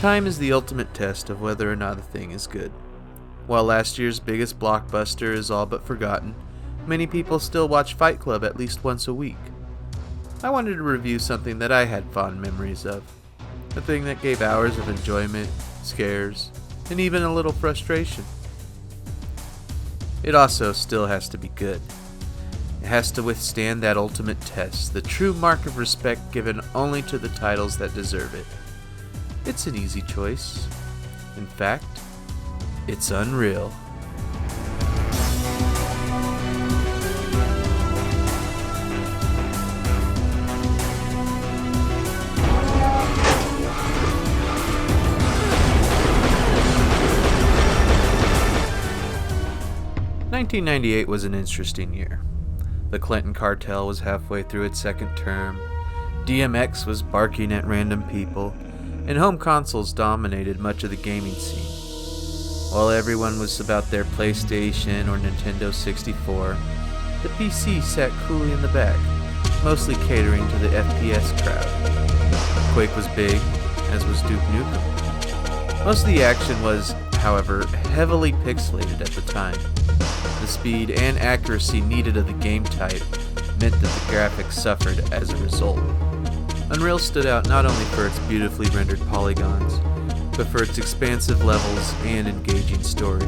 Time is the ultimate test of whether or not a thing is good. While last year's biggest blockbuster is all but forgotten, many people still watch Fight Club at least once a week. I wanted to review something that I had fond memories of. A thing that gave hours of enjoyment, scares, and even a little frustration. It also still has to be good. It has to withstand that ultimate test, the true mark of respect given only to the titles that deserve it. It's an easy choice. In fact, it's Unreal. "1998 was an interesting year. The Clinton cartel was halfway through its second term, DMX was barking at random people, and home consoles dominated much of the gaming scene. While everyone was about their PlayStation or Nintendo 64, the PC sat coolly in the back, mostly catering to the FPS crowd. Quake was big, as was Duke Nukem. Most of the action was, however, heavily pixelated at the time. The speed and accuracy needed of the game type meant that the graphics suffered as a result. Unreal stood out not only for its beautifully rendered polygons, but for its expansive levels and engaging story.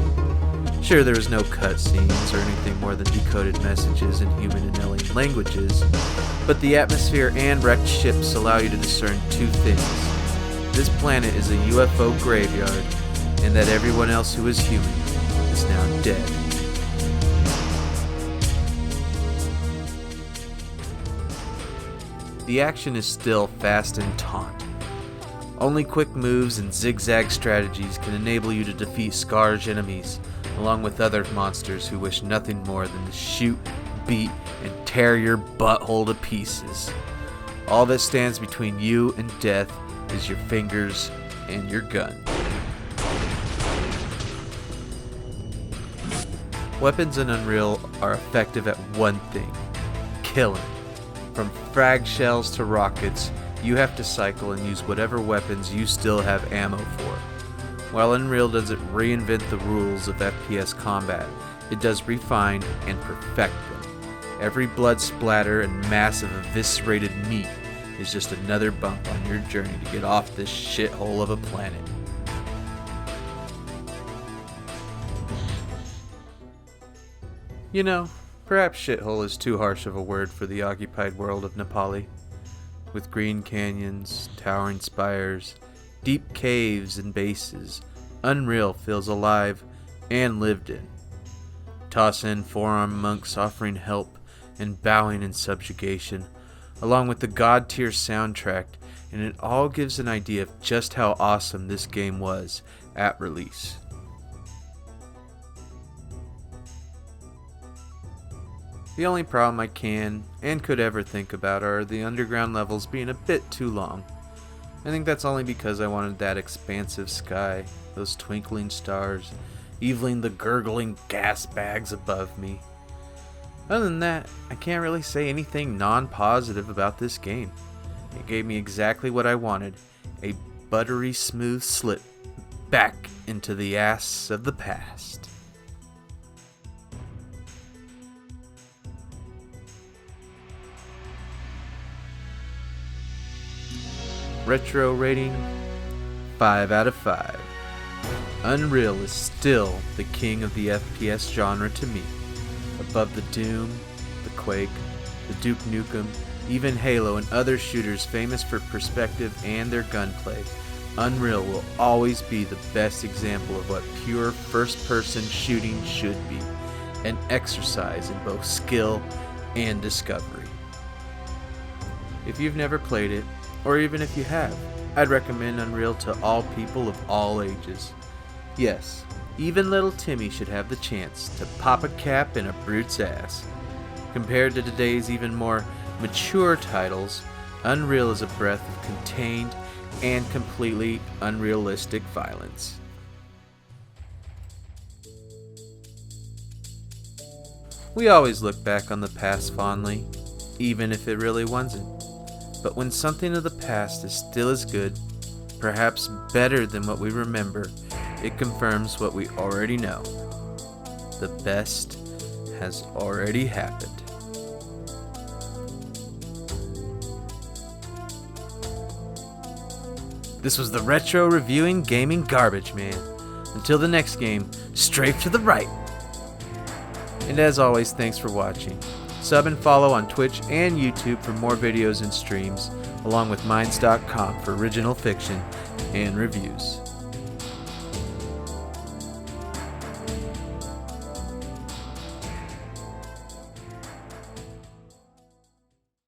Sure, there was no cutscenes or anything more than decoded messages in human and alien languages, but the atmosphere and wrecked ships allow you to discern two things. This planet is a UFO graveyard, and that everyone else who is human is now dead. The action is still fast and taut. Only quick moves and zigzag strategies can enable you to defeat Scar's enemies, along with other monsters who wish nothing more than to shoot, beat, and tear your butthole to pieces. All that stands between you and death is your fingers and your gun. Weapons in Unreal are effective at one thing: killing. From frag shells to rockets, you have to cycle and use whatever weapons you still have ammo for. While Unreal doesn't reinvent the rules of FPS combat, it does refine and perfect them. Every blood splatter and mass of eviscerated meat is just another bump on your journey to get off this shithole of a planet. You know, perhaps shithole is too harsh of a word for the occupied world of Nepali. With green canyons, towering spires, deep caves and bases, Unreal feels alive and lived in. Toss in four-armed monks offering help and bowing in subjugation, along with the god-tier soundtrack, and it all gives an idea of just how awesome this game was at release. The only problem I can and could ever think about are the underground levels being a bit too long. I think that's only because I wanted that expansive sky, those twinkling stars, even the gurgling gas bags above me. Other than that, I can't really say anything non-positive about this game. It gave me exactly what I wanted, a buttery smooth slip back into the ass of the past. Retro rating, 5 out of 5. Unreal is still the king of the FPS genre to me. Above the Doom, the Quake, the Duke Nukem, even Halo and other shooters famous for perspective and their gunplay, Unreal will always be the best example of what pure first-person shooting should be, an exercise in both skill and discovery. If you've never played it, or even if you have, I'd recommend Unreal to all people of all ages. Yes, even little Timmy should have the chance to pop a cap in a brute's ass. Compared to today's even more mature titles, Unreal is a breath of contained and completely unrealistic violence. We always look back on the past fondly, even if it really wasn't. But when something of the past is still as good, perhaps better than what we remember, it confirms what we already know. The best has already happened. This was the Retro Reviewing Gaming Garbage Man. Until the next game, strafe to the right. And as always, thanks for watching. Sub and follow on Twitch and YouTube for more videos and streams, along with Minds.com for original fiction and reviews.